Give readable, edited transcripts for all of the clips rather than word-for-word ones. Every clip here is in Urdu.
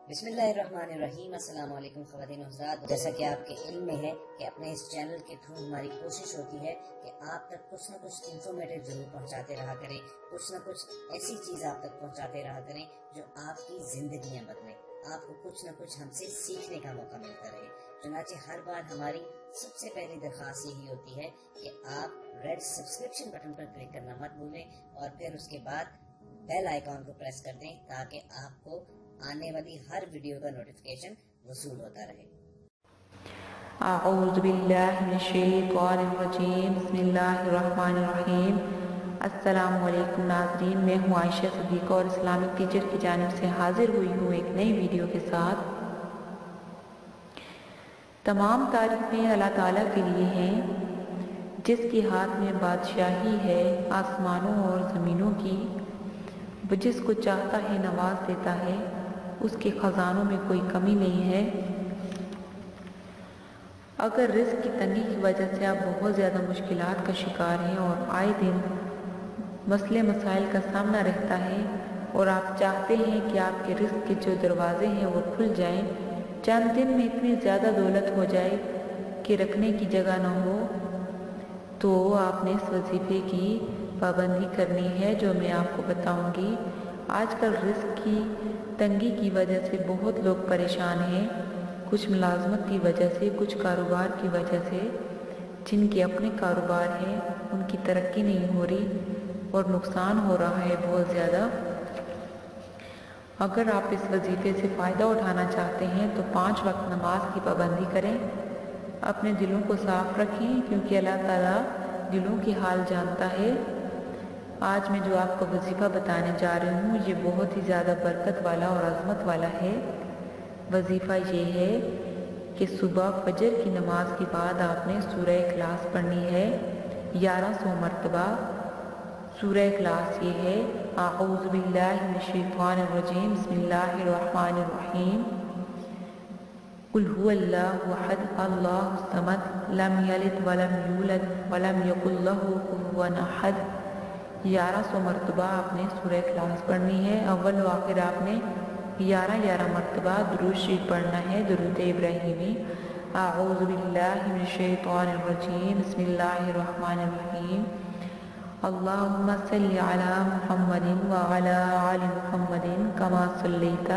بسم اللہ الرحمن الرحیم۔ السلام علیکم خواتین و حضرات، جیسا کہ آپ کے علم میں ہے کہ اپنے اس چینل کے تھرو ہماری کوشش ہوتی ہے کہ آپ تک کچھ نہ کچھ انفارمیٹیو ضرور پہنچاتے رہا کریں، کچھ نہ کچھ ایسی چیز آپ تک پہنچاتے رہا کریں جو آپ کی زندگیاں بدلیں، آپ کو کچھ نہ کچھ ہم سے سیکھنے کا موقع ملتا رہے۔ چنانچہ ہر بار ہماری سب سے پہلی درخواست یہی ہوتی ہے کہ آپ ریڈ سبسکرپشن بٹن پر کلک کرنا مت بھولیں اور پھر اس کے بعد بیل آئیکن کو پریس کر دیں تاکہ آپ کو آنے والی ہر ویڈیو کا نوٹیفیکیشن وصول ہوتا رہے۔ اعوذ باللہ من الشیطان الرجیم، بسم اللہ الرحمن الرحیم۔ السلام علیکم ناظرین، میں ہوں عائشہ صدیقہ اور اسلامک ٹیچر کی جانب سے حاضر ہوئی ہوں ایک نئی ویڈیو کے ساتھ۔ تمام تعریفیں اللہ تعالیٰ کے لیے ہیں جس کے ہاتھ میں بادشاہی ہے آسمانوں اور زمینوں کی، وہ جس کو چاہتا ہے نواز دیتا ہے، اس کے خزانوں میں کوئی کمی نہیں ہے۔ اگر رزق کی تنگی کی وجہ سے آپ بہت زیادہ مشکلات کا شکار ہیں اور آئے دن مسئلے مسائل کا سامنا رہتا ہے اور آپ چاہتے ہیں کہ آپ کے رزق کے جو دروازے ہیں وہ کھل جائیں، چند دن میں اتنی زیادہ دولت ہو جائے کہ رکھنے کی جگہ نہ ہو، تو آپ نے اس وظیفے کی پابندی کرنی ہے جو میں آپ کو بتاؤں گی۔ آج کل رزق کی تنگی کی وجہ سے بہت لوگ پریشان ہیں، کچھ ملازمت کی وجہ سے، کچھ کاروبار کی وجہ سے، جن کے اپنے کاروبار ہیں ان کی ترقی نہیں ہو رہی اور نقصان ہو رہا ہے بہت زیادہ۔ اگر آپ اس وظیفے سے فائدہ اٹھانا چاہتے ہیں تو 5 وقت نماز کی پابندی کریں، اپنے دلوں کو صاف رکھیں کیونکہ اللہ تعالیٰ دلوں کی حال جانتا ہے۔ آج میں جو آپ کو وظیفہ بتانے جا رہی ہوں یہ بہت ہی زیادہ برکت والا اور عظمت والا ہے۔ وظیفہ یہ ہے کہ صبح فجر کی نماز کے بعد آپ نے سورہ اخلاص پڑھنی ہے 1100 مرتبہ۔ سورہ اخلاص یہ ہے: اعوذ باللہ من الشیطان الرجیم، بسم اللہ الرحمن الرحیم، قل هو اللہ احد اللہ الصمد لم یلد ولم یولد ولم یکن لہ کفوا احد۔ 1100 مرتبہ آپ نے سورہ اخلاص پڑھنی ہے۔ اول و آخر آپ نے 11 مرتبہ درود شریف پڑھنا ہے، درود ابراہیمی۔ اعوذ باللہ من الشیطان الرجیم، بسم اللہ الرحمن الرحیم، اللہم صلی علی محمد وعلی آل محمد کما صلیت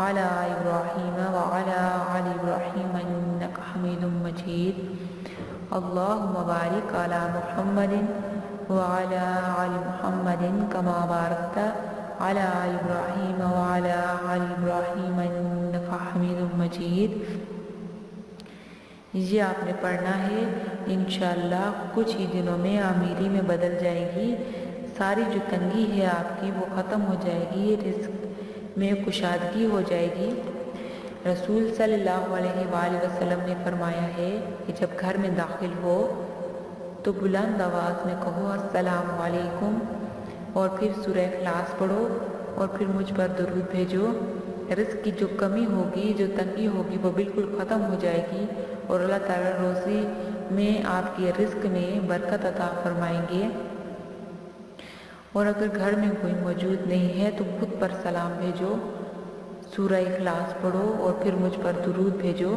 علی ابراہیم وعلی آل ابراہیم انک حمید مجید، اللہم بارک علی محمد وعلی آل محمد کما بارکت علی ابراہیم وعلی آل ابراہیم انک حمید مجید۔ یہ آپ نے پڑھنا ہے، انشاءاللہ کچھ ہی دنوں میں امیری میں بدل جائے گی، ساری جو تنگی ہے آپ کی وہ ختم ہو جائے گی، رزق میں کشادگی ہو جائے گی۔ رسول صلی اللہ علیہ وآلہ وسلم نے فرمایا ہے کہ جب گھر میں داخل ہو تو بلند آواز میں کہو السلام علیکم اور پھر سورہ اخلاص پڑھو اور پھر مجھ پر درود بھیجو۔ رزق کی جو کمی ہوگی، جو تنگی ہوگی وہ بالکل ختم ہو جائے گی اور اللہ تعالیٰ روزی میں آپ کے رزق میں برکت عطا فرمائیں گے۔ اور اگر گھر میں کوئی موجود نہیں ہے تو خود پر سلام بھیجو، سورہ اخلاص پڑھو اور پھر مجھ پر درود بھیجو۔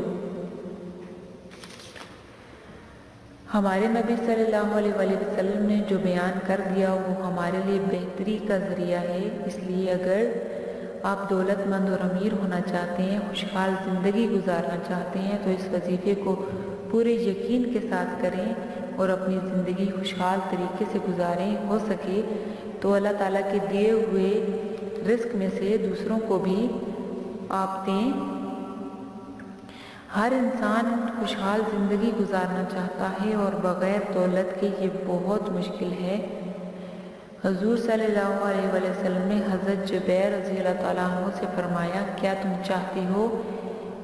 ہمارے نبی صلی اللہ علیہ وآلہ وسلم نے جو بیان کر دیا وہ ہمارے لیے بہتری کا ذریعہ ہے، اس لیے اگر آپ دولت مند اور امیر ہونا چاہتے ہیں، خوشحال زندگی گزارنا چاہتے ہیں تو اس وظیفے کو پورے یقین کے ساتھ کریں اور اپنی زندگی خوشحال طریقے سے گزاریں۔ ہو سکے تو اللہ تعالیٰ کے دیے ہوئے رزق میں سے دوسروں کو بھی آپ دیں۔ ہر انسان خوشحال زندگی گزارنا چاہتا ہے اور بغیر دولت کے یہ بہت مشکل ہے۔ حضور صلی اللہ علیہ وآلہ وسلم نے حضرت جبیر رضی اللہ تعالیٰ عنہ سے فرمایا، کیا تم چاہتی ہو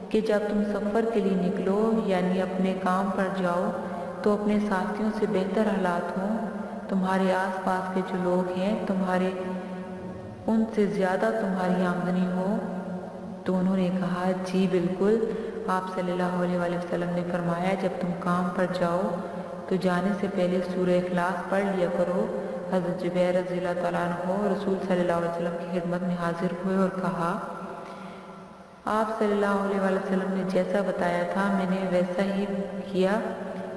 کہ جب تم سفر کے لیے نکلو یعنی اپنے کام پر جاؤ تو اپنے ساتھیوں سے بہتر حالات ہوں، تمہارے آس پاس کے جو لوگ ہیں تمہارے ان سے زیادہ تمہاری آمدنی ہو؟ تو انہوں نے کہا جی بالکل۔ آپ صلی اللہ علیہ وآلہ وسلم نے فرمایا، جب تم کام پر جاؤ تو جانے سے پہلے سورہ اخلاص پڑھ لیا کرو۔ حضرت جبیر رضی اللہ تعالیٰ عنہ رسول صلی اللہ علیہ وسلم کی خدمت میں حاضر ہوئے اور کہا آپ صلی اللہ علیہ وسلم نے جیسا بتایا تھا میں نے ویسا ہی کیا۔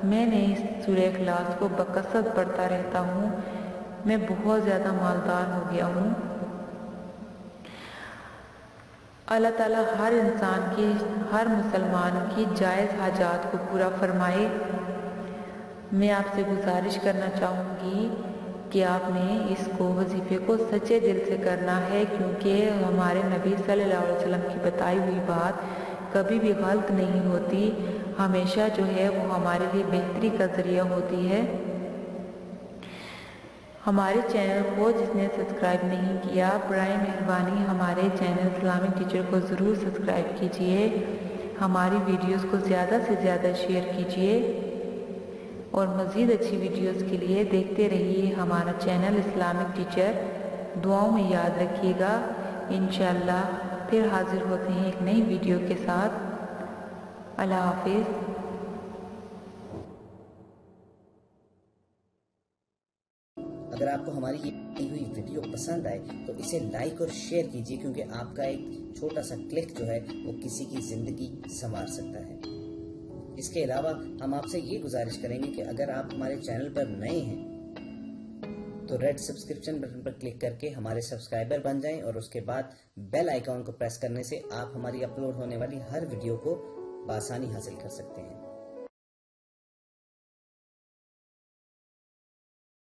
میں نے اس سورہ اخلاص کو بکثرت پڑھتا رہتا ہوں۔ میں بہت زیادہ مالدار ہو گیا ہوں۔ اللہ تعالیٰ ہر انسان کی، ہر مسلمان کی جائز حاجات کو پورا فرمائے۔ میں آپ سے گزارش کرنا چاہوں گی کہ آپ نے اس وظیفے کو سچے دل سے کرنا ہے، کیونکہ ہمارے نبی صلی اللہ علیہ وسلم کی بتائی ہوئی بات کبھی بھی غلط نہیں ہوتی، ہمیشہ جو ہے وہ ہمارے لیے بہتری کا ذریعہ ہوتی ہے۔ ہمارے چینل کو جس نے سبسکرائب نہیں کیا، برائے مہربانی ہمارے چینل اسلامک ٹیچر کو ضرور سبسکرائب کیجئے، ہماری ویڈیوز کو زیادہ سے زیادہ شیئر کیجئے اور مزید اچھی ویڈیوز کے لیے دیکھتے رہیے ہمارا چینل اسلامک ٹیچر۔ دعاؤں میں یاد رکھیے گا۔ انشاءاللہ پھر حاضر ہوتے ہیں ایک نئی ویڈیو کے ساتھ۔ اللہ حافظ۔ اگر آپ کو ہماری یہ ہوئی ویڈیو پسند آئے تو اسے لائک اور شیئر کیجیے، کیونکہ آپ کا ایک چھوٹا سا کلک جو ہے وہ کسی کی زندگی سنوار سکتا ہے۔ اس کے علاوہ ہم آپ سے یہ گزارش کریں گے کہ اگر آپ ہمارے چینل پر نئے ہیں تو ریڈ سبسکرپشن بٹن پر کلک کر کے ہمارے سبسکرائبر بن جائیں، اور اس کے بعد بیل آئیکن کو پریس کرنے سے آپ ہماری اپلوڈ ہونے والی ہر ویڈیو کو بآسانی حاصل کر سکتے ہیں۔